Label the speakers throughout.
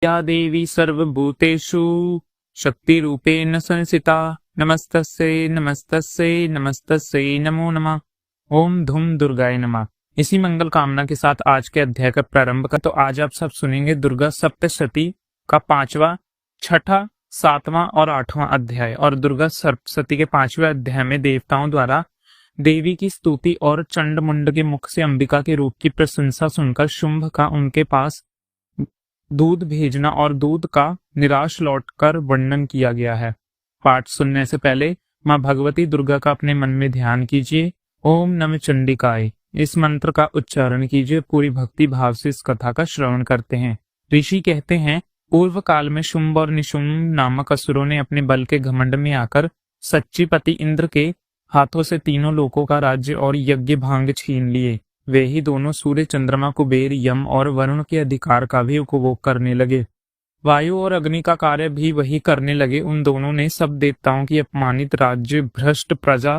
Speaker 1: या देवी सर्वभूतेषु शक्तिरूपेण संस्थिता नमस्तस्यै नमस्तस्यै नमस्तस्यै नमो नमः। ओम धूम दुर्गाय नमः। इसी मंगल कामना के साथ आज के अध्याय का प्रारंभ कर। तो आज आप सब सुनेंगे दुर्गा सप्तशती का 5वां, 6ठा, 7वां और 8वां अध्याय। और दुर्गा सप्तशती के 5वें अध्याय में देवताओं द्वारा देवी की स्तुति और चंडमुंड के मुख से अंबिका के रूप की प्रशंसा सुनकर शुंभ का उनके पास दूध भेजना और दूध का निराश लौटकर वर्णन किया गया है। पाठ सुनने से पहले मां भगवती दुर्गा का अपने मन में ध्यान कीजिए। ओम नमः चंडिकाय इस मंत्र का उच्चारण कीजिए। पूरी भक्ति भाव से इस कथा का श्रवण करते हैं। ऋषि कहते हैं, पूर्व काल में शुंभ और निशुंभ नामक असुरों ने अपने बल के घमंड में आकर सच्चीपति इंद्र के हाथों से तीनों लोकों का राज्य और यज्ञ भांग छीन लिए। वे ही दोनों सूर्य, चंद्रमा, कुबेर, यम और वरुण के अधिकार का भी उपभोग करने लगे। वायु और अग्नि का कार्य भी वही करने लगे। उन दोनों ने सब देवताओं की अपमानित राज्य, भ्रष्ट प्रजा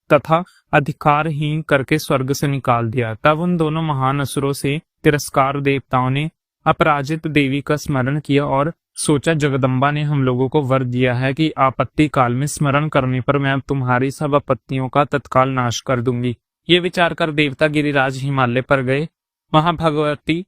Speaker 1: तथा अधिकारहीन करके स्वर्ग से निकाल दिया। तब उन दोनों महान असुरों से तिरस्कार देवताओं ने अपराजित देवी का स्मरण किया और सोचा, जगदम्बा ने हम लोगों को वर दिया है कि आपत्ति काल में स्मरण करने पर मैं तुम्हारी सब आपत्तियों का तत्काल नाश कर दूंगी। ये विचार कर देवता गिरिराज हिमालय पर गए। वहां भगवती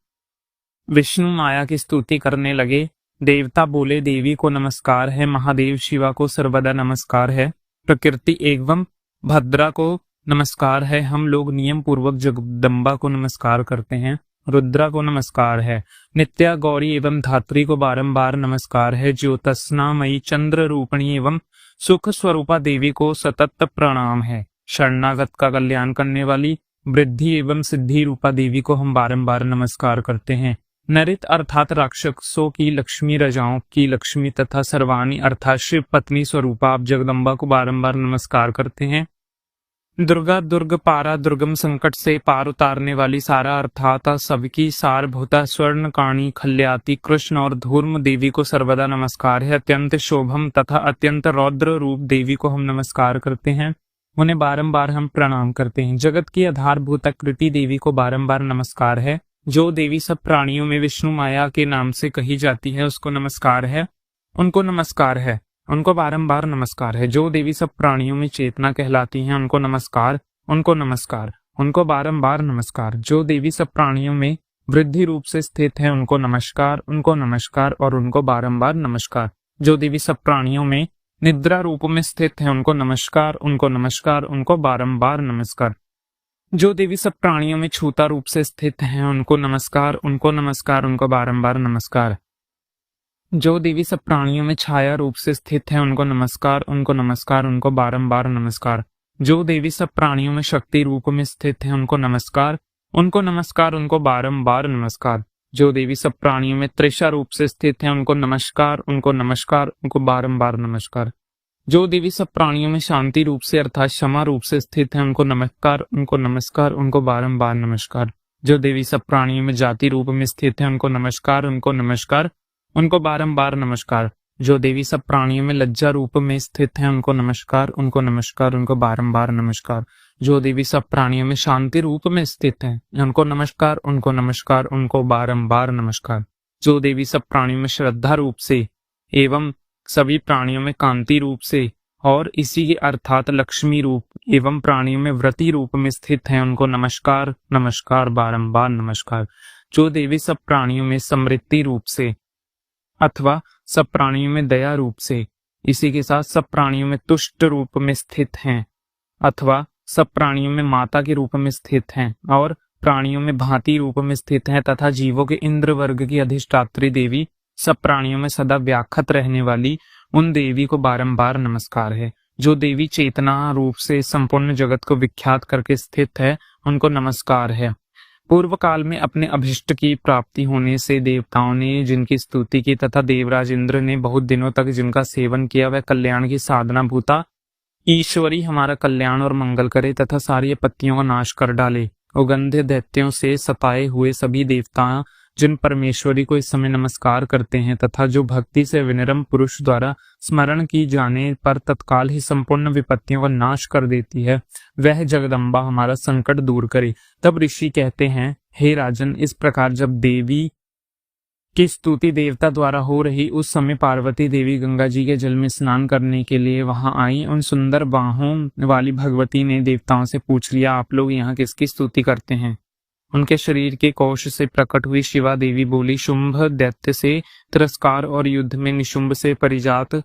Speaker 1: विष्णु माया की स्तुति करने लगे। देवता बोले, देवी को नमस्कार है, महादेव शिवा को सर्वदा नमस्कार है, प्रकृति एवं भद्रा को नमस्कार है, हम लोग नियम पूर्वक जगदम्बा को नमस्कार करते हैं, रुद्रा को नमस्कार है, नित्या गौरी एवं धात्री को बारंबार नमस्कार है, ज्योत्स्नामयी चंद्र रूपणी एवं सुख स्वरूपा देवी को सतत प्रणाम है, शरणागत का कल्याण करने वाली वृद्धि एवं सिद्धि रूपा देवी को हम बारंबार नमस्कार करते हैं। नरित अर्थात राक्षसों की लक्ष्मी, रजाओं की लक्ष्मी तथा सर्वाणी अर्थात शिव पत्नी स्वरूपा आप जगदम्बा को बारंबार नमस्कार करते हैं। दुर्गा दुर्ग पारा, दुर्गम संकट से पार उतारने वाली सारा अर्थात सबकी सारभूता स्वर्णकाणी खल्याति कृष्ण और धूर्म देवी को सर्वदा नमस्कार है। अत्यंत शोभम तथा अत्यंत रौद्र रूप देवी को हम नमस्कार करते हैं, उन्हें बारंबार हम प्रणाम करते हैं। जगत की आधारभूत कृति देवी को बारंबार नमस्कार है। जो देवी सब प्राणियों में विष्णु माया के नाम से कही जाती है उसको नमस्कार है, उनको नमस्कार है, उनको बारंबार नमस्कार है। जो देवी सब प्राणियों में चेतना कहलाती हैं उनको नमस्कार, उनको नमस्कार, उनको बारंबार नमस्कार। जो देवी सब प्राणियों में वृद्धि रूप से स्थित है उनको नमस्कार, उनको नमस्कार और उनको बारंबार नमस्कार। जो देवी सब प्राणियों में निद्रा रूप में स्थित है उनको नमस्कार, उनको नमस्कार, उनको बारंबार नमस्कार। जो देवी सब प्राणियों में छूता रूप से स्थित हैं उनको नमस्कार, उनको नमस्कार, उनको बारंबार नमस्कार। जो देवी सब प्राणियों में छाया रूप से स्थित है उनको नमस्कार, उनको नमस्कार, उनको बारंबार नमस्कार। जो देवी सब प्राणियों में शक्ति रूप में स्थित है उनको नमस्कार, उनको नमस्कार, उनको बारंबार नमस्कार। जो देवी सब प्राणियों में त्रिषा रूप से स्थित है उनको नमस्कार, उनको नमस्कार, उनको बारंबार नमस्कार। जो देवी सब प्राणियों में शांति रूप से अर्थात क्षमा रूप से स्थित है उनको नमस्कार, उनको नमस्कार, उनको बारंबार नमस्कार। जो देवी सब प्राणियों में जाति रूप में स्थित है उनको नमस्कार, उनको नमस्कार, उनको बारंबार नमस्कार। जो देवी सब प्राणियों में लज्जा रूप में स्थित है उनको नमस्कार, उनको नमस्कार, उनको बारंबार नमस्कार। जो देवी सब प्राणियों में शांति रूप में स्थित है उनको नमस्कार, उनको नमस्कार, उनको बारंबार नमस्कार। जो देवी सब प्राणियों में श्रद्धा रूप से एवं सभी प्राणियों में कांति रूप से और इसी के अर्थात लक्ष्मी रूप एवं प्राणियों में व्रति रूप में स्थित है उनको नमस्कार, नमस्कार, बारंबार नमस्कार। जो देवी सब प्राणियों में समृद्धि रूप से अथवा सब प्राणियों में दया रूप से, इसी के साथ सब प्राणियों में तुष्ट रूप में स्थित हैं अथवा सब प्राणियों में माता के रूप में स्थित हैं और प्राणियों में भांति रूप में स्थित हैं तथा जीवों के इंद्र वर्ग की अधिष्ठात्री देवी, सब प्राणियों में सदा व्याख्यात रहने वाली उन देवी को बारंबार नमस्कार है। जो देवी चेतना रूप से संपूर्ण जगत को विख्यात करके स्थित है उनको नमस्कार है। पूर्व काल में अपने अभिष्ट की प्राप्ति होने से देवताओं ने जिनकी स्तुति की तथा देवराज इंद्र ने बहुत दिनों तक जिनका सेवन किया वह कल्याण की साधना भूता ईश्वरी हमारा कल्याण और मंगल करे तथा सारी आपत्तियों का नाश कर डाले। उगंधे दैत्यों से सताए हुए सभी देवता जिन परमेश्वरी को इस समय नमस्कार करते हैं तथा जो भक्ति से विनम्र पुरुष द्वारा स्मरण की जाने पर तत्काल ही संपूर्ण विपत्तियों का नाश कर देती है, वह जगदम्बा हमारा संकट दूर करे। तब ऋषि कहते हैं, हे राजन, इस प्रकार जब देवी की स्तुति देवता द्वारा हो रही। उस समय पार्वती देवी गंगा जी के जल में स्नान करने के लिए वहां आई। उन सुंदर बाहों वाली भगवती ने देवताओं से पूछ लिया, आप लोग यहाँ किसकी स्तुति करते हैं? उनके शरीर के कोश से प्रकट हुई शिवा देवी बोली, शुंभ दैत्य से तिरस्कार और युद्ध में निशुंभ से परिजात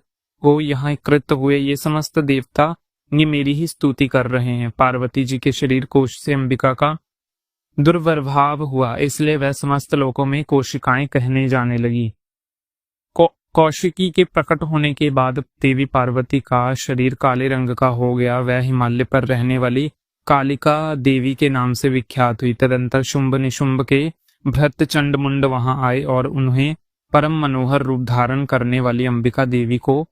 Speaker 1: हो यहाँ कृत हुए ये समस्त देवता ये मेरी ही स्तुति कर रहे हैं। पार्वती जी के शरीर कोश से अंबिका का दुर्प्रभाव हुआ, इसलिए वह समस्त लोकों में कोशिकाएं कहने जाने लगी। कौशिकी के प्रकट होने के बाद देवी पार्वती का शरीर काले रंग का हो गया। वह हिमालय पर रहने वाली कालिका देवी के नाम से विख्यात हुई। तदंतर शुंभ निशुंभ के भृत चंड मुंड वहां आए और उन्हें परम मनोहर रूप धारण करने वाली अंबिका देवी को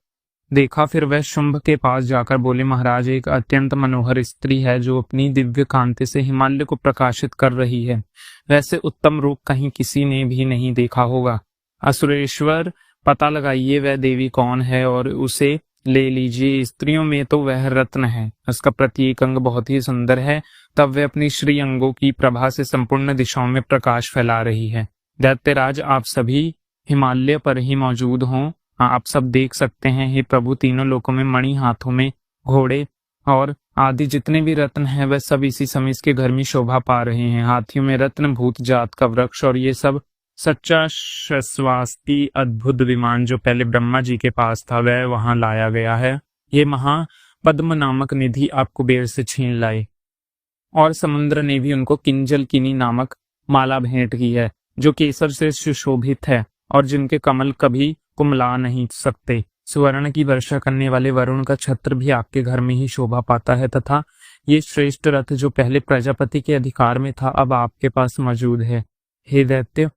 Speaker 1: देखा। फिर वह शुंभ के पास जाकर बोले, महाराज, एक अत्यंत मनोहर स्त्री है जो अपनी दिव्य कांति से हिमालय को प्रकाशित कर रही है। वैसे उत्तम रूप कहीं किसी ने भी नहीं देखा होगा। असुरेश्वर, पता लगाइए वह देवी कौन है और उसे ले लीजिए। स्त्रियों में तो वह रत्न है, उसका प्रत्येक अंग बहुत ही सुंदर है। तब वह अपनी श्री अंगों की प्रभा से संपूर्ण दिशाओं में प्रकाश फैला रही है। दैत्यराज, आप सभी हिमालय पर ही मौजूद हों, आप सब देख सकते हैं। हे प्रभु, तीनों लोकों में मणि, हाथों में घोड़े और आदि जितने भी रत्न हैं वह सब इसी समय इसके घर में शोभा पा रहे हैं। हाथियों में रत्न भूत जात का वृक्ष और ये सब सच्चा शस्वास्ती अद्भुत विमान जो पहले ब्रह्मा जी के पास था वह वहां लाया गया है। ये महापद्म नामक निधि आप कुबेर से छीन लाए और समुद्र ने भी उनको किंजल किनी नामक माला भेंट की है जो केसर से सुशोभित है और जिनके कमल कभी कुमला नहीं सकते। सुवर्ण की वर्षा करने वाले वरुण का छत्र भी आपके घर में ही शोभा पाता है तथा ये श्रेष्ठ रथ जो पहले प्रजापति के अधिकार में था अब आपके पास मौजूद है। हे दैत्य,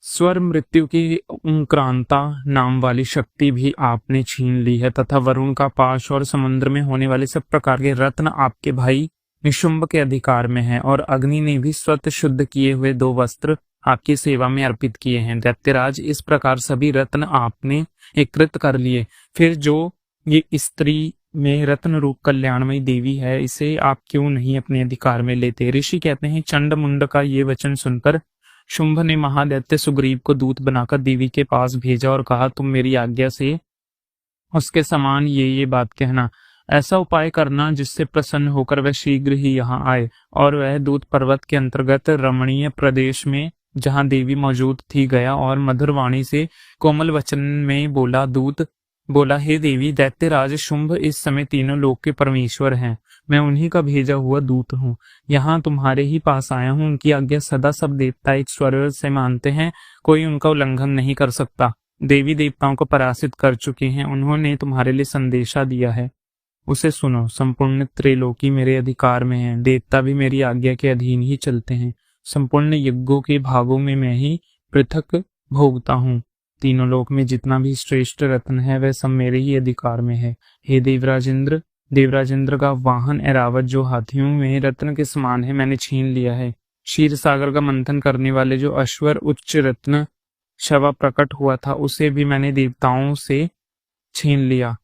Speaker 1: स्वर मृत्यु की उक्रांता नाम वाली शक्ति भी आपने छीन ली है तथा वरुण का पाश और समुद्र में होने वाले सब प्रकार के रत्न आपके भाई निशुंभ के अधिकार में है और अग्नि ने भी स्वतः शुद्ध किए हुए 2 वस्त्र आपकी सेवा में अर्पित किए हैं। दैत्यराज, इस प्रकार सभी रत्न आपने एकत्रित कर लिए। फिर जो ये स्त्री में रत्न रूप कल्याणमयी देवी है इसे आप क्यों नहीं अपने अधिकार में लेते? ऋषि कहते हैं, चंड मुंड का ये वचन सुनकर शुंभ ने महादैत्य सुग्रीव को दूत बनाकर देवी के पास भेजा और कहा, तुम मेरी आज्ञा से उसके समान ये बात कहना, ऐसा उपाय करना जिससे प्रसन्न होकर वह शीघ्र ही यहाँ आए। और वह दूत पर्वत के अंतर्गत रमणीय प्रदेश में जहाँ देवी मौजूद थी गया और मधुर वाणी से कोमल वचन में दूत बोला, हे देवी, दैत्यराज शुंभ इस समय तीनों लोक के परमेश्वर हैं। मैं उन्हीं का भेजा हुआ दूत हूँ। यहाँ तुम्हारे ही पास आया हूँ। उनकी आज्ञा सदा सब देवता एक स्वर से मानते हैं, कोई उनका उल्लंघन नहीं कर सकता। देवी देवताओं को पराजित कर चुके हैं, उन्होंने तुम्हारे लिए संदेशा दिया है, उसे सुनो। संपूर्ण त्रैलोकी मेरे अधिकार में है, देवता भी मेरी आज्ञा के अधीन ही चलते हैं। संपूर्ण यज्ञों के भागों में मैं ही पृथक भोगता हूँ। तीनों लोक में जितना भी श्रेष्ठ रत्न है वह सब मेरे ही अधिकार में है। हे देवराजेंद्र, देवराजेंद्र का वाहन ऐरावत जो हाथियों में रत्न के समान है मैंने छीन लिया है। क्षीर सागर का मंथन करने वाले जो अश्वर उच्च रत्न शवा प्रकट हुआ था उसे भी मैंने देवताओं से छीन लिया।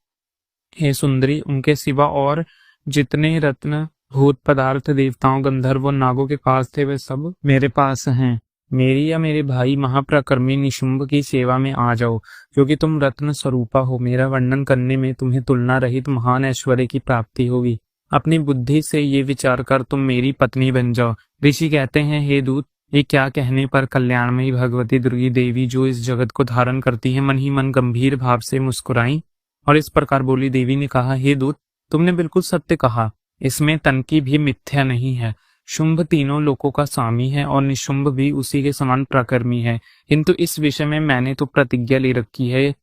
Speaker 1: हे सुंदरी, उनके सिवा और जितने रत्न भूत पदार्थ देवताओं गंधर्व और नागों के पास थे वे सब मेरे पास हैं। मेरी या मेरे भाई महाप्रकर्मी निशुंभ की सेवा में आ जाओ, क्योंकि तुम रत्न स्वरूपा हो। मेरा वर्णन करने में तुम्हें तुलना रहित महान ऐश्वर्य की प्राप्ति होगी। अपनी बुद्धि से ये विचार कर तुम मेरी पत्नी बन जाओ। ऋषि कहते हैं, हे दूत, ये क्या कहने पर कल्याणमयी भगवती दुर्गी देवी जो इस जगत को धारण करती है मन ही मन गंभीर भाव से मुस्कुराई और इस प्रकार बोली। देवी ने कहा, हे दूत, तुमने बिल्कुल सत्य कहा, इसमें तनकी भी मिथ्या नहीं है। शुंभ तीनों लोकों का स्वामी है और निशुंभ भी उसी के समान प्रकर्मी है, किंतु इस विषय में मैंने तो प्रतिज्ञा ले रखी है,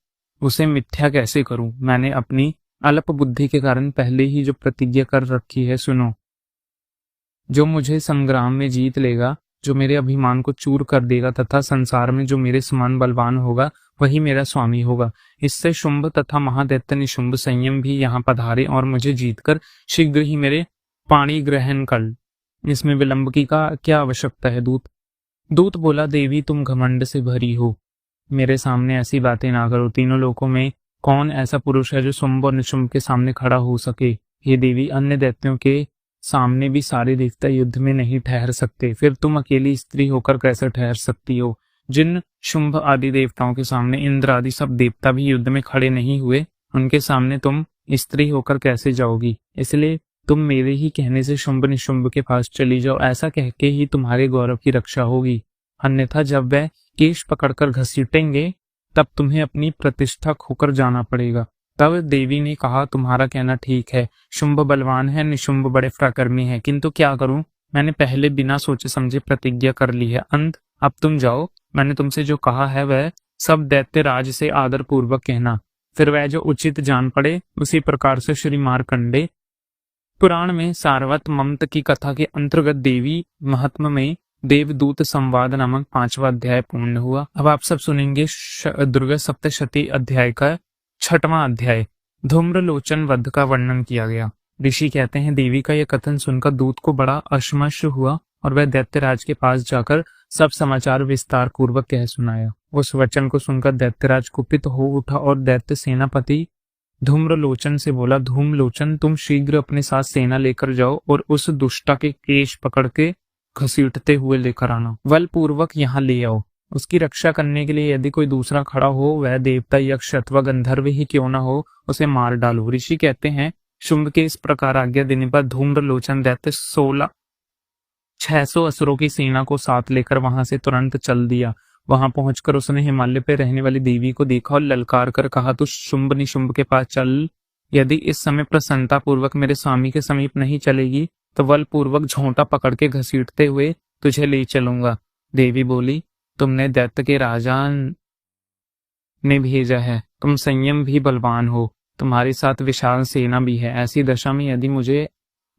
Speaker 1: उसे मिथ्या कैसे करूं? मैंने अपनी अल्प बुद्धि के कारण पहले ही जो प्रतिज्ञा कर रखी है सुनो। जो मुझे संग्राम में जीत लेगा, जो मेरे अभिमान को चूर कर देगा तथा संसार में जो मेरे समान बलवान होगा वही मेरा स्वामी होगा। इससे शुंभ तथा महादैत्य निशुंभ संयम भी यहाँ पधारे और मुझे जीतकर शीघ्र ही मेरे पाणी ग्रहण कर। इसमें विलंब की का क्या आवश्यकता है? दूत बोला, देवी तुम घमंड से भरी हो, मेरे सामने ऐसी बातें ना करो। तीनों लोकों में कौन ऐसा पुरुष है जो शुंभ और निशुंभ के सामने खड़ा हो सके? ये देवी, अन्य दैत्यों के सामने भी सारे देवता युद्ध में नहीं ठहर सकते, फिर तुम अकेली स्त्री होकर कैसे ठहर सकती हो? जिन शुंभ आदि देवताओं के सामने इंद्र आदि सब देवता भी युद्ध में खड़े नहीं हुए, उनके सामने तुम स्त्री होकर कैसे जाओगी? इसलिए तुम मेरे ही कहने से शुंभ निशुंभ के पास चली जाओ, ऐसा कह के ही तुम्हारे गौरव की रक्षा होगी। अन्यथा जब वह केश पकड़कर घसीटेंगे तब तुम्हें अपनी प्रतिष्ठा खोकर जाना पड़ेगा। तब देवी ने कहा, तुम्हारा कहना ठीक है, शुंभ बलवान है, निशुंभ बड़े पराक्रमी है, किंतु क्या करूं, मैंने पहले बिना सोचे समझे प्रतिज्ञा कर ली है। अंत अब तुम जाओ, मैंने तुमसे जो कहा है वह सब दैत्य राज से आदर पूर्वक कहना। फिर वह जो उचित जान पड़े उसी प्रकार से श्री मार्कंडे पुराण में सारवत ममत की कथा के अंतर्गत देवी महात्मा में देवदूत संवाद नामक 5वां अध्याय पूर्ण हुआ। अब आप सब सुनेंगे दुर्गा सप्तशती अध्याय का 6वां अध्याय। धूम्रलोचन वध का वर्णन किया गया। ऋषि कहते हैं, देवी का यह कथन सुनकर दूत को बड़ा अश्मश्र हुआ और वह दैत्यराज के पास जाकर सब समाचार विस्तार पूर्वक कह सुनाया। उस वचन को सुनकर दैत्यराज कुपित हो उठा और दैत्य सेनापति धूम्रलोचन से बोला, धूम्रलोचन, तुम शीघ्र अपने साथ सेना लेकर जाओ और उस दुष्टा के केश पकड़ के घसीटते हुए लेकर आना, बलपूर्वक यहाँ ले आओ। उसकी रक्षा करने के लिए यदि कोई दूसरा खड़ा हो, वह देवता, यक्ष अथवा गंधर्व ही क्यों न हो, उसे मार डालो। ऋषि कहते हैं, शुंभ के इस प्रकार आज्ञा देने पर धूम्रलोचन दैत्य 600 असुरों की सेना को साथ लेकर वहां से तुरंत चल दिया। वहां पहुंचकर उसने हिमालय पे रहने वाली देवी को देखा और ललकार कर कहा, तू शुंभ निशुंभ के पास चल। यदि इस समय प्रसन्नता पूर्वक मेरे स्वामी के समीप नहीं चलेगी तो बलपूर्वक झोंटा पकड़ के घसीटते हुए तुझे ले चलूंगा। देवी बोली, तुमने दैत्य के राजा ने भेजा है, तुम संयम भी बलवान हो, तुम्हारे साथ विशाल सेना भी है। ऐसी दशा में यदि मुझे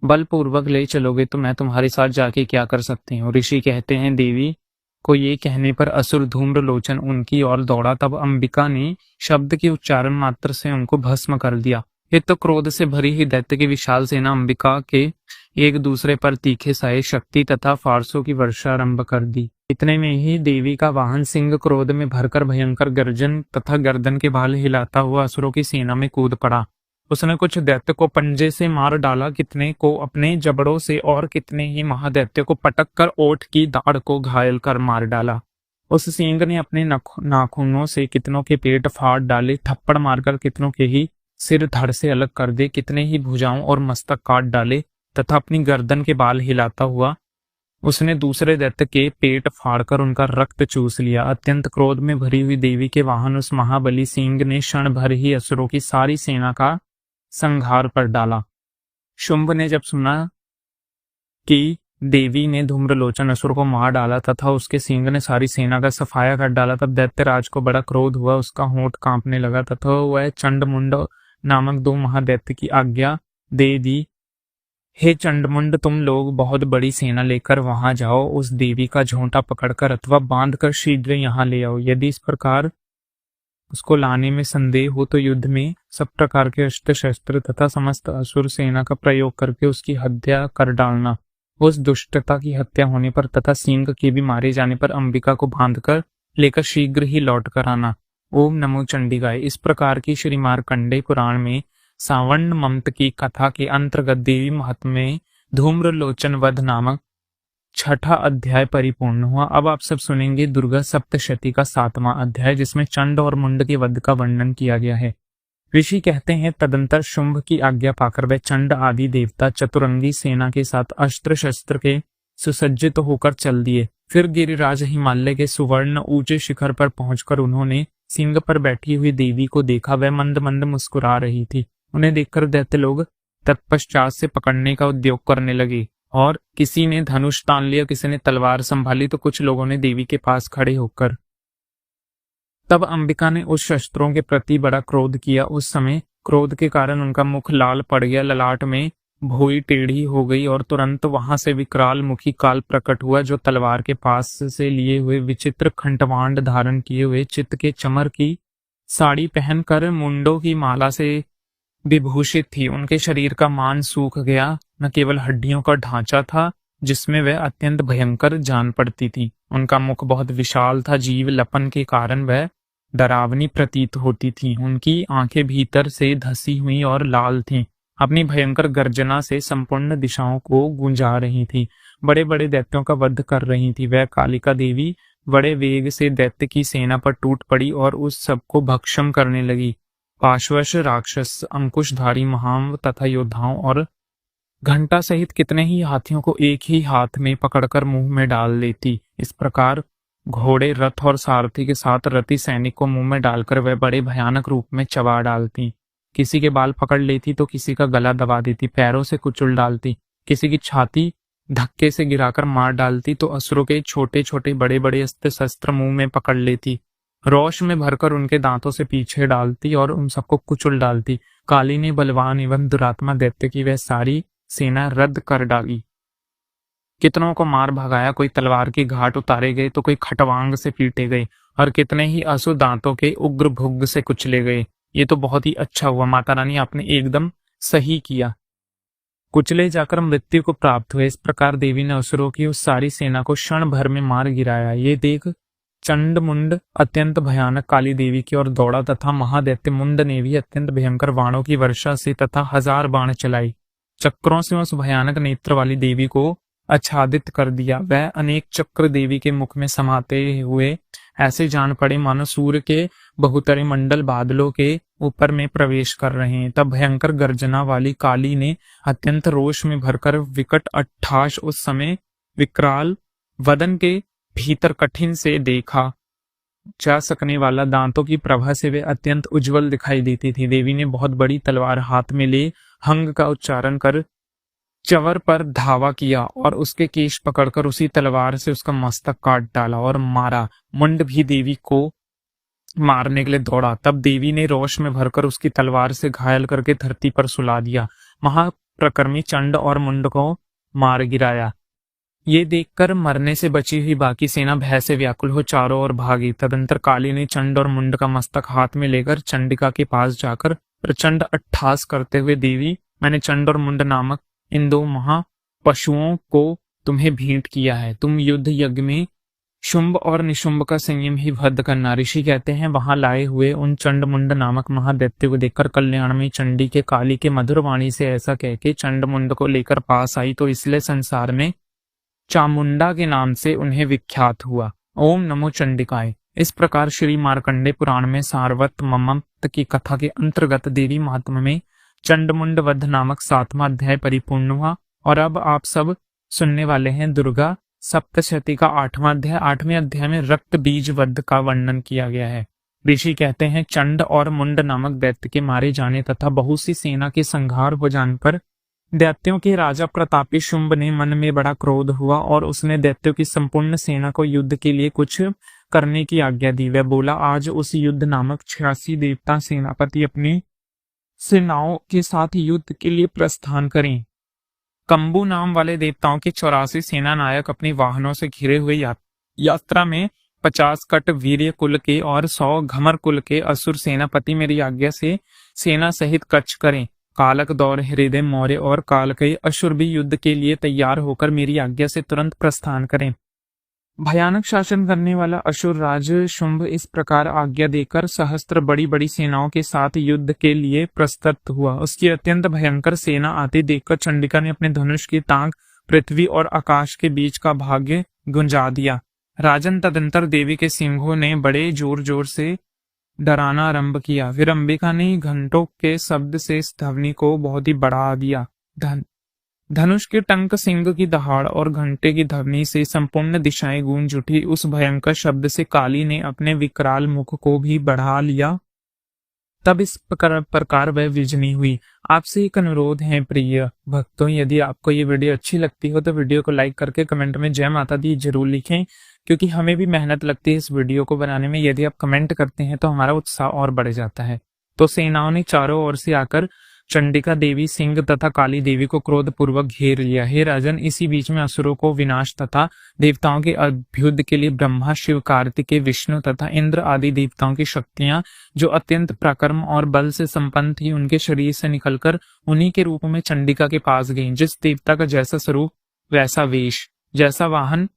Speaker 1: बलपूर्वक ले चलोगे तो मैं तुम्हारे साथ जाके क्या कर सकती हूँ? ऋषि कहते हैं, देवी को ये कहने पर असुर धूम्रलोचन उनकी ओर दौड़ा। तब अंबिका ने शब्द के उच्चारण मात्र से उनको भस्म कर दिया। ये तो क्रोध से भरी ही दैत्य की विशाल सेना अंबिका के एक दूसरे पर तीखे साए शक्ति तथा फारसों की वर्षा आरंभ कर दी। इतने में ही देवी का वाहन सिंह क्रोध में भरकर भयंकर गर्जन तथा गर्दन के बाल हिलाता हुआ असुरों की सेना में कूद पड़ा। उसने कुछ दैत्य को पंजे से मार डाला, कितने को अपने जबड़ों से और कितने ही महादैत्य को पटक कर ओठ की दाढ़ को घायल कर मार डाला। उस सिंह ने अपने नाखूनों से कितनों के पेट फाड़ डाले, थप्पड़ मारकर कितनों के ही सिर धड़ से अलग कर दे, कितने ही भुजाओं और मस्तक काट डाले तथा अपनी गर्दन के बाल हिलाता हुआ उसने दूसरे दैत्य के पेट फाड़कर उनका रक्त चूस लिया। अत्यंत क्रोध में भरी हुई देवी के वाहन उस महाबली सिंह ने क्षण भर ही असुरों की सारी सेना का संहार कर डाला। शुंभ ने जब सुना कि देवी ने धूम्रलोचन असुर को मार डाला तथा उसके सिंह ने सारी सेना का सफाया कर डाला, तब दैत्यराज को बड़ा क्रोध हुआ, उसका होंठ कांपने लगा तथा वह चंडमुंड नामक 2 महादैत्य की आज्ञा दे दी, हे चंडमुंड, तुम लोग बहुत बड़ी सेना लेकर वहां जाओ, उस देवी का झोंटा पकड़कर अथवा बांधकर शीघ्र यहाँ ले आओ। यदि इस प्रकार उसको लाने में संदेह हो तो युद्ध में सब प्रकार के अस्त्र शस्त्र तथा समस्त असुर सेना का प्रयोग करके उसकी हत्या कर डालना। उस दुष्टता की हत्या होने पर तथा सिंह के भी मारे जाने पर अंबिका को बांधकर लेकर शीघ्र ही लौट कर आना। ओम नमो चंडिकाय। इस प्रकार की श्री मार्कंडेय पुराण में सावर्ण ममत की कथा के अंतर्गत देवी महात्म्य में धूम्रलोचन वध नामक 6ठा अध्याय परिपूर्ण हुआ। अब आप सब सुनेंगे दुर्गा सप्तशती का 7वां अध्याय, जिसमें चंड और मुंड के वध का वर्णन किया गया है। ऋषि कहते हैं, तदंतर शुंभ की आज्ञा पाकर वह चंड आदि देवता चतुरंगी सेना के साथ अस्त्र शस्त्र के सुसज्जित होकर चल दिए। फिर गिरिराज हिमालय के सुवर्ण ऊंचे शिखर पर पहुंचकर उन्होंने सिंह पर बैठी हुई देवी को देखा। वह मंद मंद मुस्कुरा रही थी। उन्हें देखकर दैत्य लोग तत्पश्चात से पकड़ने का उद्योग करने लगे और किसी ने धनुष तान लिया, किसी ने तलवार संभाली, तो कुछ लोगों ने देवी के पास खड़े होकर। तब अंबिका ने उस शस्त्रों के प्रति बड़ा क्रोध किया। उस समय क्रोध के कारण उनका मुख लाल पड़ गया, ललाट में भौई टेढ़ी हो गई और तुरंत वहां से विकराल मुखी काल प्रकट हुआ, जो तलवार के पास से लिए हुए विचित्र खंडवांड धारण किए हुए चित्त के चमर की साड़ी पहनकर मुंडों की माला से विभूषित थी। उनके शरीर का मान सूख गया, न केवल हड्डियों का ढांचा था जिसमें वह अत्यंत भयंकर जान पड़ती थी। उनका मुख बहुत विशाल था, जीव लपन के कारण वह डरावनी प्रतीत होती थी। उनकी आंखें भीतर से धसी हुई और लाल थीं। अपनी भयंकर गर्जना से संपूर्ण दिशाओं को गूंजा रही थी, बड़े बड़े दैत्यों का वध कर रही थी। वह कालिका देवी बड़े वेग से दैत्य की सेना पर टूट पड़ी और उस सबको भक्षम करने लगी। पाशवश राक्षस, अंकुशधारी महाम तथा योद्धाओं और घंटा सहित कितने ही हाथियों को एक ही हाथ में पकड़कर मुंह में डाल लेती। इस प्रकार घोड़े, रथ और सारथी के साथ रति सैनिक को मुंह में डालकर वह बड़े भयानक रूप में चबा डालती। किसी के बाल पकड़ लेती तो किसी का गला दबा देती, पैरों से कुचल डालती, किसी की छाती धक्के से गिराकर मार डालती तो असुरों के छोटे छोटे बड़े बड़े अस्त्र शस्त्र मुंह में पकड़ लेती, रोष में भरकर उनके दांतों से पीछे डालती और उन सबको कुचल डालती। काली ने बलवान एवं दुरात्मा दैत्य की वह सारी सेना रद्द कर डाली। कितनों को मार भगाया, कोई तलवार की घाट उतारे गए तो कोई खटवांग से पीटे गए और कितने ही असुर दांतों के उग्र भुग्ग से कुचले गए। ये तो बहुत ही अच्छा हुआ माता रानी, आपने एकदम सही किया। कुचले जाकर मृत्यु को प्राप्त हुए। इस प्रकार देवी ने असुरों की उस सारी सेना को क्षण भर में मार गिराया। ये देख चंड मुंड अत्यंत भयानक काली देवी की ओर दौड़ा तथा महादैत्य मुंड ने भी अत्यंत भयंकर बाणों की वर्षा से तथा 1000 बाण चलाई। चक्रों से उस भयानक नेत्र वाली देवी को आच्छादित कर दिया। वह अनेक चक्र देवी के मुख में समाते हुए ऐसे जान पड़े मानो सूर्य के बहुतरे मंडल बादलों के ऊपर में प्रवेश कर रहे हैं। तब भयंकर गर्जना वाली काली ने अत्यंत रोष में भरकर विकट अट्ठाश उस समय विकराल वदन के भीतर कठिन से देखा जा सकने वाला दांतों की प्रभा से वे अत्यंत उज्जवल दिखाई देती थी। देवी ने बहुत बड़ी तलवार हाथ में ले हंग का उच्चारण कर चवर पर धावा किया और उसके केश पकड़कर उसी तलवार से उसका मस्तक काट डाला और मारा। मुंड भी देवी को मारने के लिए दौड़ा। तब देवी ने रोष में भरकर उसकी तलवार से घायल करके धरती पर सुला दिया। महाप्रकर्मी चंड और मुंड को मार गिराया। ये देखकर मरने से बची हुई बाकी सेना भय से व्याकुल हो चारों ओर भागी। तदंतर काली ने चंड और मुंड का मस्तक हाथ में लेकर चंडिका के पास जाकर प्रचंड अट्ठास करते हुए, देवी, मैंने चंड और मुंड नामक इन 2 महा पशुओं को तुम्हें भेंट किया है। तुम युद्ध यज्ञ में शुंभ और निशुंभ का संयम ही वध करना। ऋषि कहते हैं वहां लाए हुए उन चंड मुंड नामक महादैत्य को देखकर कल्याण में चंडी के काली के मधुर वाणी से ऐसा कह के चंड मुंड को लेकर पास आई तो इसलिए संसार में चामुंडा के नाम से उन्हें विख्यात हुआ। ओम नमो चंडिकाय। इस प्रकार श्री मार्कंडे पुराण में सारवत ममत की कथा के अंतर्गत देवी महात्म्य में चंडमुंड वध नामक 7वां अध्याय परिपूर्ण हुआ। और अब आप सब सुनने वाले हैं दुर्गा सप्तशती का 8वां अध्याय। 8वें अध्याय में रक्त बीज वध का वर्णन किया गया है। ऋषि कहते हैं चंड और मुंड नामक दैत्य के मारे जाने तथा बहुत सी सेना के संहार हो जाने पर दैत्यों के राजा प्रतापी शुंभ ने मन में बड़ा क्रोध हुआ और उसने दैत्यों की संपूर्ण सेना को युद्ध के लिए कुछ करने की आज्ञा दी। वह बोला, आज उस युद्ध नामक 86 देवता सेनापति अपनी सेनाओं के साथ युद्ध के लिए प्रस्थान करें। कंबू नाम वाले देवताओं के 84 सेना नायक अपने वाहनों से घिरे हुए यात्रा में 50 कट वीर्य कुल के और 100 घमर कुल के असुर सेनापति मेरी आज्ञा से सेना सहित कच्छ करें। कालक, दौर, हृदय, मौर्य और काल के असुर भी युद्ध के लिए तैयार होकर मेरी आज्ञा से तुरंत प्रस्थान करें। भयानक शासन करने वाला असुर राज शुंभ इस प्रकार आज्ञा देकर सहस्त्र बड़ी बड़ी सेनाओं के साथ युद्ध के लिए प्रस्तुत हुआ। उसकी अत्यंत भयंकर सेना आती देखकर चंडिका ने अपने धनुष की ताक पृथ्वी और आकाश के बीच का भाग्य गुंजा दिया। राजन तदंतर देवी के सिंहों ने बड़े जोर जोर से डराना आरंभ किया। फिर अंबिका ने घंटों के शब्द से इस ध्वनि को बहुत ही बढ़ा दिया। धनुष के टंक, सिंह की दहाड़ और घंटे की ध्वनि से संपूर्ण दिशाएं गूंज उठी। उस भयंकर शब्द से काली ने अपने विकराल मुख को भी बढ़ा लिया। तब इस प्रकार वह विजनी हुई। आपसे एक अनुरोध है प्रिय भक्तों, यदि आपको ये वीडियो अच्छी लगती हो तो वीडियो को लाइक करके कमेंट में जय माता दी जरूर लिखें, क्योंकि हमें भी मेहनत लगती है इस वीडियो को बनाने में। यदि आप कमेंट करते हैं तो हमारा उत्साह और बढ़ जाता है। तो सेनाओं ने चारों ओर से आकर चंडिका देवी, सिंह तथा काली देवी को क्रोध पूर्वक घेर लिया। हे राजन, इसी बीच में असुरों को विनाश तथा देवताओं के अभ्युदय के लिए ब्रह्मा, शिव, कार्तिकेय, विष्णु तथा इंद्र आदि देवताओं की शक्तियां जो अत्यंत पराक्रम और बल से संपन्न थी, उनके शरीर से निकलकर उन्हीं के रूप में चंडिका के पास गईं। जिस देवता का जैसा स्वरूप वैसा वेश, जैसा वाहन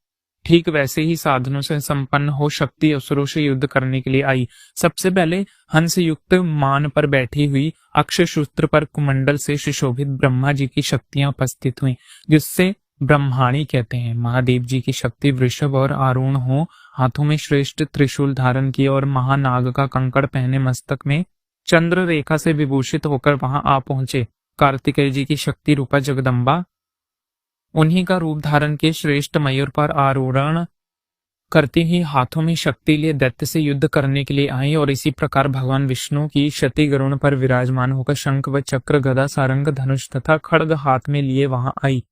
Speaker 1: ठीक वैसे ही साधनों से संपन्न हो शक्ति असुरों से युद्ध करने के लिए आई। सबसे पहले हंस युक्त मान पर बैठी हुई अक्षय सूत्र पर कुमंडल से सुशोभित ब्रह्मा जी की शक्तियां उपस्थित हुई, जिससे ब्रह्माणी कहते हैं। महादेव जी की शक्ति वृषभ और आरूढ़ हो, हाथों में श्रेष्ठ त्रिशूल धारण किए और महानाग का कंकड़ पहने, मस्तक में चंद्र रेखा से विभूषित होकर वहां आ पहुंचे। कार्तिकेय जी की शक्ति रूपा जगदम्बा उन्हीं का रूप धारण के श्रेष्ठ मयूर पर आरोहण करते ही हाथों में शक्ति लिए दैत्य से युद्ध करने के लिए आई, और इसी प्रकार भगवान विष्णु की शती गरुण पर विराजमान होकर शंख व चक्र, गदा, सारंग, धनुष तथा खड्ग हाथ में लिए वहां आई।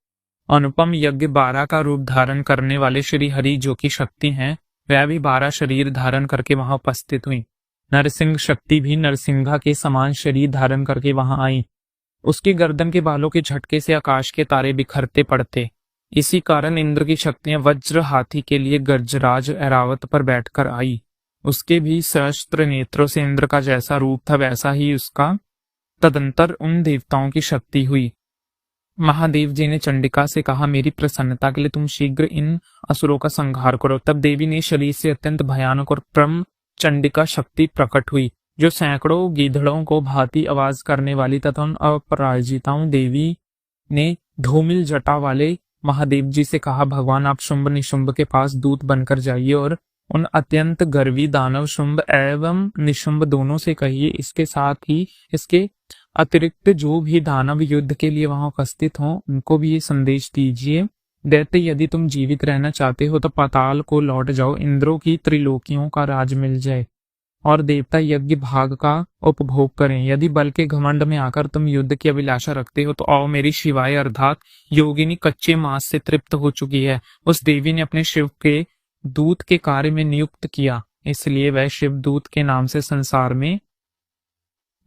Speaker 1: अनुपम यज्ञ 12 का रूप धारण करने वाले श्री हरि जो की शक्ति हैं, वह भी 12 शरीर धारण करके वहां उपस्थित हुई। नरसिंह शक्ति भी नरसिंहा के समान शरीर धारण करके वहां आई। उसकी गर्दन के बालों के झटके से आकाश के तारे बिखरते पड़ते। इसी कारण इंद्र की शक्तियां वज्र हाथी के लिए गजराज ऐरावत पर बैठकर आई। उसके भी सहस्त्र नेत्रों से इंद्र का जैसा रूप था, वैसा ही उसका तदंतर उन देवताओं की शक्ति हुई। महादेव जी ने चंडिका से कहा, मेरी प्रसन्नता के लिए तुम शीघ्र इन असुरों का संहार करो। तब देवी ने शरीर से अत्यंत भयानक और परम चंडिका शक्ति प्रकट हुई, जो सैकड़ों गीधड़ों को भांति आवाज करने वाली तथा उन अपराजिताओं। देवी ने धूमिल जटा वाले महादेव जी से कहा, भगवान आप शुंभ निशुंभ के पास दूत बनकर जाइए और उन अत्यंत गर्वी दानव शुंभ एवं निशुंभ दोनों से कहिए, इसके साथ ही इसके अतिरिक्त जो भी दानव युद्ध के लिए वहां उपस्थित हों, उनको भी ये संदेश दीजिए, दैत्य यदि तुम जीवित रहना चाहते हो तो पाताल को लौट जाओ, इंद्रों की त्रिलोकियों का राज मिल जाए और देवता यज्ञ भाग का उपभोग करें। यदि बल के घमंड में आकर तुम युद्ध की अभिलाषा रखते हो तो आओ, मेरी शिवाय अर्थात योगिनी कच्चे मांस से तृप्त हो चुकी है। उस देवी ने अपने शिव के दूत के कार्य में नियुक्त किया, इसलिए वह शिव दूत के नाम से संसार में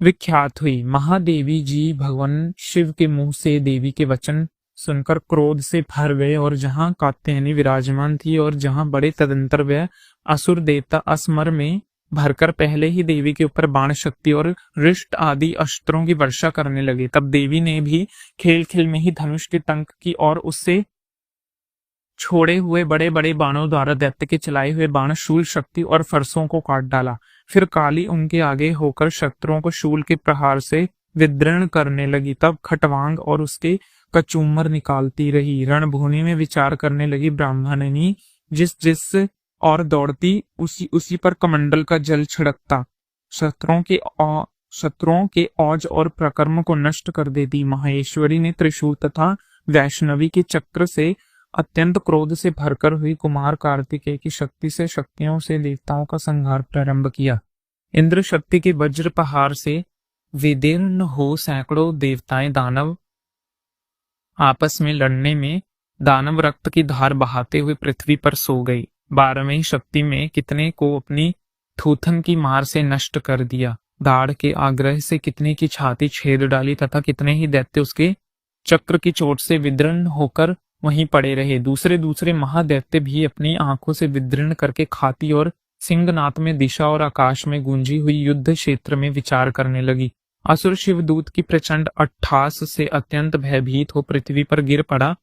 Speaker 1: विख्यात हुई। महादेवी जी भगवान शिव के मुंह से देवी के वचन सुनकर क्रोध से भर गए, और जहां कात्यायनी विराजमान थी और जहां बड़े तदंतर वह असुर देवता असमर में भरकर पहले ही देवी के ऊपर बाण शक्ति और रिष्ट आदि अस्त्रों की वर्षा करने लगे। तब देवी ने भी खेल खेल में ही धनुष के टंक की और उससे छोड़े हुए बड़े बड़े बाणों द्वारा दैत्य के चलाए हुए बाण शूल शक्ति और फरसों को काट डाला। फिर काली उनके आगे होकर शत्रुओं को शूल के प्रहार से विदीर्ण करने लगी। तब खटवांग और उसके कचूमर निकालती रही। रणभूमि में विचार करने लगी ब्राह्मणनी, जिस जिस और दौड़ती उसी उसी पर कमंडल का जल छिड़कता शत्रुओं के औज और प्रकर्म को नष्ट कर देती। महेश्वरी ने त्रिशूल तथा वैष्णवी के चक्र से अत्यंत क्रोध से भरकर हुई कुमार कार्तिकेय की शक्ति से शक्तियों से देवताओं का संहार प्रारंभ किया। इंद्र शक्ति के वज्र प्रहार से विदीर्ण हो सैकड़ों देवताएं दानव आपस में लड़ने में दानव रक्त की धार बहाते हुए पृथ्वी पर सो गई। 12वीं शक्ति में कितने को अपनी थूथन की मार से नष्ट कर दिया, दाढ़ के आग्रह से कितने की छाती छेद डाली तथा कितने ही दैत्य उसके चक्र की चोट से विदीर्ण होकर वहीं पड़े रहे। दूसरे महादैत्य भी अपनी आंखों से विदीर्ण करके खाती और सिंहनाथ में दिशा और आकाश में गूंजी हुई युद्ध क्षेत्र में विचार करने लगी। असुर शिवदूत की प्रचंड अट्ठास से अत्यंत भयभीत हो पृथ्वी पर गिर पड़ा,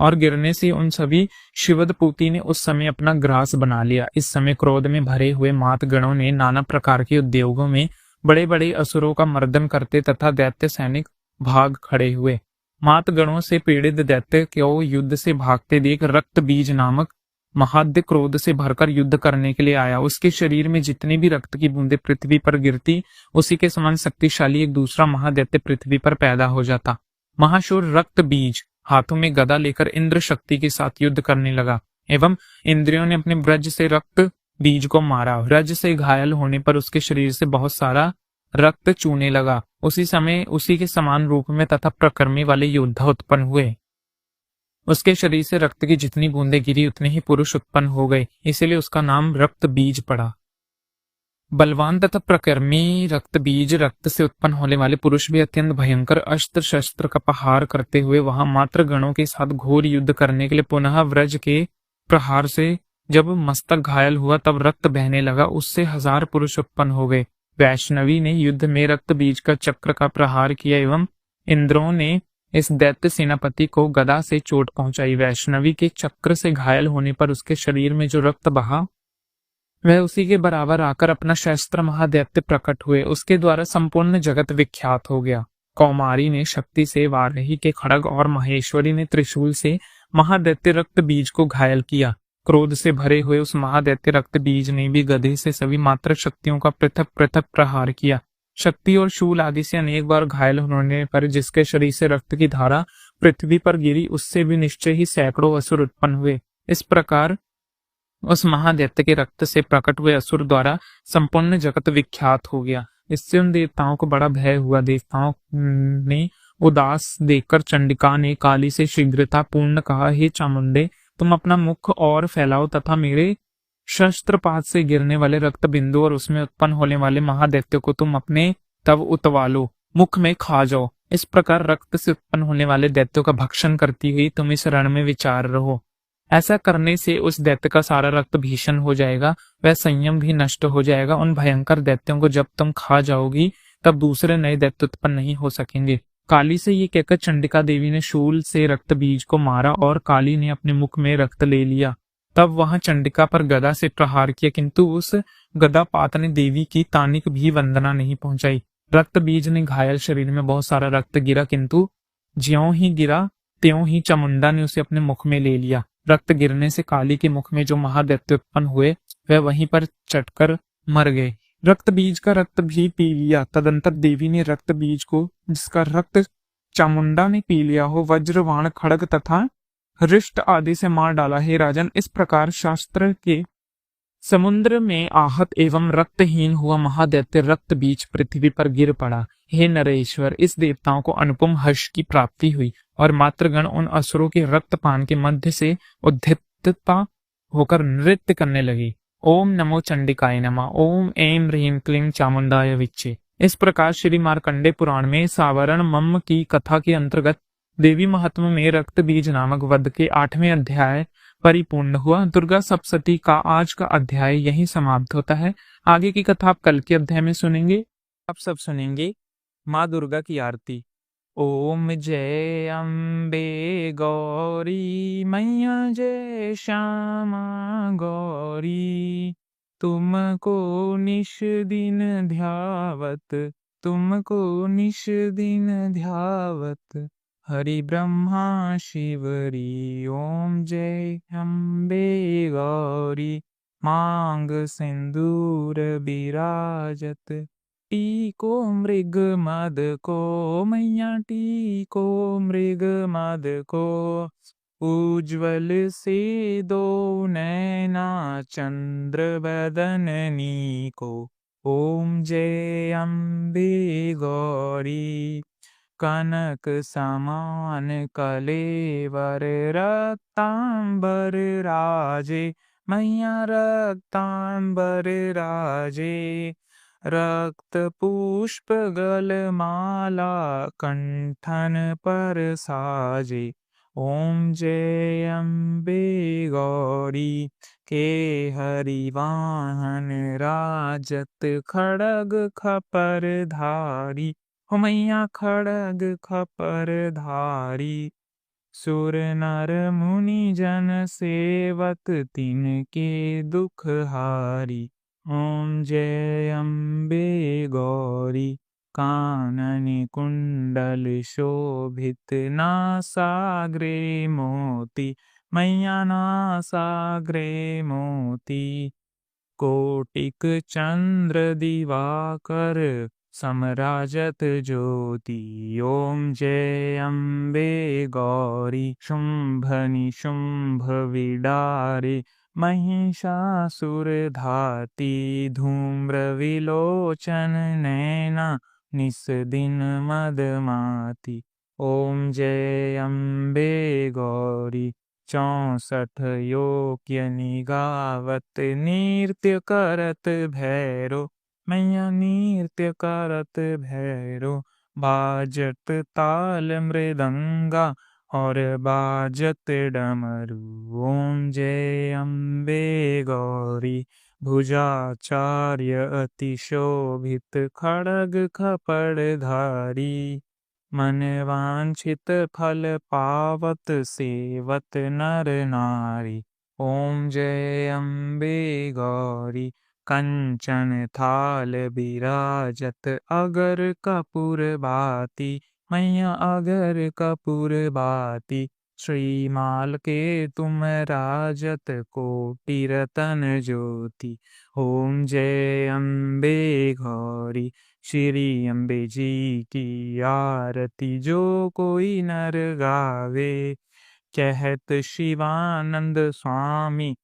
Speaker 1: और गिरने से उन सभी शिवदपूती ने उस समय अपना ग्रास बना लिया। इस समय क्रोध में भरे हुए मातगणों ने नाना प्रकार के उद्योगों में बड़े बड़े असुरों का मर्दन करते तथा दैत्य सैनिक भाग खड़े हुए। मातगणों से पीड़ित दैत्य को युद्ध से भागते देख रक्त बीज नामक महाद्य क्रोध से भरकर युद्ध करने के लिए आया। उसके शरीर में जितनी भी रक्त की बूंदें पृथ्वी पर गिरती, उसी के समान शक्तिशाली एक दूसरा महादैत्य पृथ्वी पर पैदा हो जाता। महाशूर रक्त बीज हाथों में गदा लेकर इंद्र शक्ति के साथ युद्ध करने लगा, एवं इंद्रियों ने अपने ब्रज से रक्त बीज को मारा। ब्रज से घायल होने पर उसके शरीर से बहुत सारा रक्त चूने लगा। उसी समय उसी के समान रूप में तथा प्रकृति वाले योद्धा उत्पन्न हुए। उसके शरीर से रक्त की जितनी बूंदें गिरी, उतने ही पुरुष उत्पन्न हो गए, इसलिए उसका नाम रक्त बीज पड़ा। बलवान तथा प्रकृति रक्त बीज रक्त से उत्पन्न होने वाले पुरुष भी अत्यंत भयंकर अस्त्र शस्त्र का प्रहार करते हुए वहां मात्र गणों के साथ घोर युद्ध करने के लिए पुनः व्रज के प्रहार से जब मस्तक घायल हुआ, तब रक्त बहने लगा, उससे 1000 पुरुष उत्पन्न हो गए। वैष्णवी ने युद्ध में रक्त बीज का चक्र का प्रहार किया, एवं इंद्रों ने इस दैत्य सेनापति को गदा से चोट पहुंचाई। वैष्णवी के चक्र से घायल होने पर उसके शरीर में जो रक्त बहा, वह उसी के बराबर आकर अपना शस्त्र महादैत्य प्रकट हुए। उसके द्वारा संपूर्ण जगत विख्यात हो गया। कौमारी ने शक्ति से वाराही के खड़ग और महेश्वरी ने त्रिशूल से महादैत्य रक्त बीज को घायल किया। क्रोध से भरे हुए उस महादैत्य रक्त बीज ने भी गधे से सभी मात्र शक्तियों का पृथक पृथक प्रहार किया। शक्ति और शूल आदि से अनेक बार घायल होने पर जिसके शरीर से रक्त की धारा पृथ्वी पर गिरी, उससे भी निश्चय ही सैकड़ों असुर उत्पन्न हुए। इस प्रकार उस महादैत्य के रक्त से प्रकट हुए असुर द्वारा संपूर्ण जगत विख्यात हो गया। इससे उन देवताओं को बड़ा भय हुआ। देवताओं ने उदास देखकर चंडिका ने काली से शीघ्रता पूर्ण कहा, हे चामुंडे, तुम अपना मुख और फैलाओ तथा मेरे शस्त्रपात से गिरने वाले रक्त बिंदु और उसमें उत्पन्न होने वाले महादैत्य को तुम अपने तव उतवालो, मुख में खा जाओ। इस प्रकार रक्त से उत्पन्न होने वाले दैत्यों का भक्षण करती हुई तुम इस रण में विचार रहो। ऐसा करने से उस दैत्य का सारा रक्त भीषण हो जाएगा, वह संयम भी नष्ट हो जाएगा। उन भयंकर दैत्यों को जब तुम खा जाओगी तब दूसरे नए दैत्य उत्पन्न नहीं हो सकेंगे। काली से ये कहकर चंडिका देवी ने शूल से रक्त बीज को मारा और काली ने अपने मुख में रक्त ले लिया। तब वहां चंडिका पर गदा से प्रहार किया, किंतु उस गदा पात ने देवी की तानिक भी वंदना नहीं पहुंचाई। रक्त बीज ने घायल शरीर में बहुत सारा रक्त गिरा, किंतु ज्यों ही गिरा त्यों ही चामुंडा ने उसे अपने मुख में ले लिया। रक्त गिरने से काली के मुख में जो महादैत्य उत्पन्न हुए वह वहीं पर चटकर मर गए। रक्त बीज का रक्त भी पी लिया। तदंतर देवी ने रक्त बीज को, जिसका रक्त चामुंडा ने पी लिया हो, वज्रवाण, खड़ग तथा रिष्ट आदि से मार डाला। हे राजन, इस प्रकार शास्त्र के समुद्र में आहत एवं रक्तहीन हुआ महादैत्य रक्त बीज पृथ्वी पर गिर पड़ा। हे नरेश्वर, इस देवताओं को अनुपम हर्ष की प्राप्ति हुई और मात्रगण उन असुरों के रक्तपान के मध्य से उद्धितता होकर नृत्य करने लगी। ओम नमो चंडिकाय नमः। ओम ऐं ह्रीं क्लीं चामुंडाय विच्चे। इस प्रकार श्री मार्कंडे पुराण में सावरण मम्म की कथा के अंतर्गत देवी महात्म्य में रक्त बीज नामक वध के 8वें अध्याय परिपूर्ण हुआ। दुर्गा सप्तशती का आज का अध्याय यहीं समाप्त होता है। आगे की कथा आप कल के अध्याय में सुनेंगे। आप सब सुनेंगे माँ दुर्गा की आरती। ओम जय अम्बे गौरी मैया जय श्यामा गौरी, तुमको निश दिन ध्यावत, तुमको निश दिन ध्यावत, हरि ब्रह्मा शिवरी। ओम जय अम्बे गौरी, मांग सिंदूर विराजत, टीको मृग मद को मैया, टीको मृग मद को, उज्ज्वल से दो नैना चंद्र बदननी को। ओम जय अम्बे गौरी, कनक समान कलेवर रक्तांबर राजे, मैया रक्तांबर राजे, रक्त पुष्प गलमाला कंठन पर साजे। ओम जय अम्बे गौरी, के हरिवाहन राजत, खड़ग खपर धारी, हो मैया खड़ग खपर धारी, सुर नर मुनि जन सेवत, तिनके दुख हारी। ओम जय अम्बे गौरी, कानन कुंडल शोभित, नासाग्रे मोती, मैया नासाग्रे मोती, कोटिक चंद्र दिवाकर, समराजत ज्योति। ओम जय अम्बे गौरी, शुंभ निशुंभ विडारे, महिषासुर धाती, धूम्र विलोचन नैना, निस दिन मदमाती। ओम जय अम्बे गौरी, 64 योग्य निगावत, नृत्य करत भैरो, मैया नृत्य करत भैरो, बाजत ताल मृदंगा और बाजत डमरू। ओम जय अम्बे गौरी, भुजाचार्य अति शोभित, खड़ग खपड़ धारी, मन वांछित फल पावत, सेवत नर नारी। ओम जय अम्बे गौरी, कंचन थाल विराजत, अगर कपूर बाती, मैया अगर कपूर बाती, श्रीमाल के तुम राजत कोटि रतन ज्योति। ओम जय अम्बे गौरी। श्री अम्बे जी की आरती जो कोई नर गावे। कहत शिवानंद स्वामी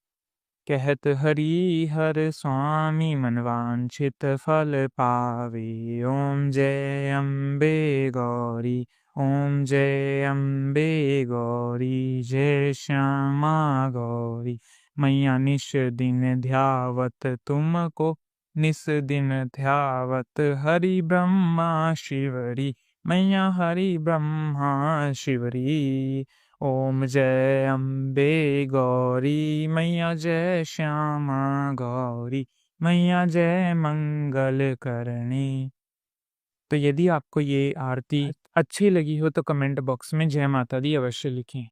Speaker 1: कहत हरि हर स्वामी मनवांछित फल पावे। ओम जय अम्बे गौरी। ओम जय अम्बे गौरी। जय श्यामा गौरी। मैया निश दिन ध्यावत तुमको। निस दिन ध्यावत हरि ब्रह्मा शिवरी। मैया हरि ब्रह्मा शिवरी। ओम जय अम्बे गौरी। मैया जय श्यामा गौरी। मैया जय मंगल करणी। तो यदि आपको ये आरती अच्छी लगी हो तो कमेंट बॉक्स में जय माता दी अवश्य लिखें।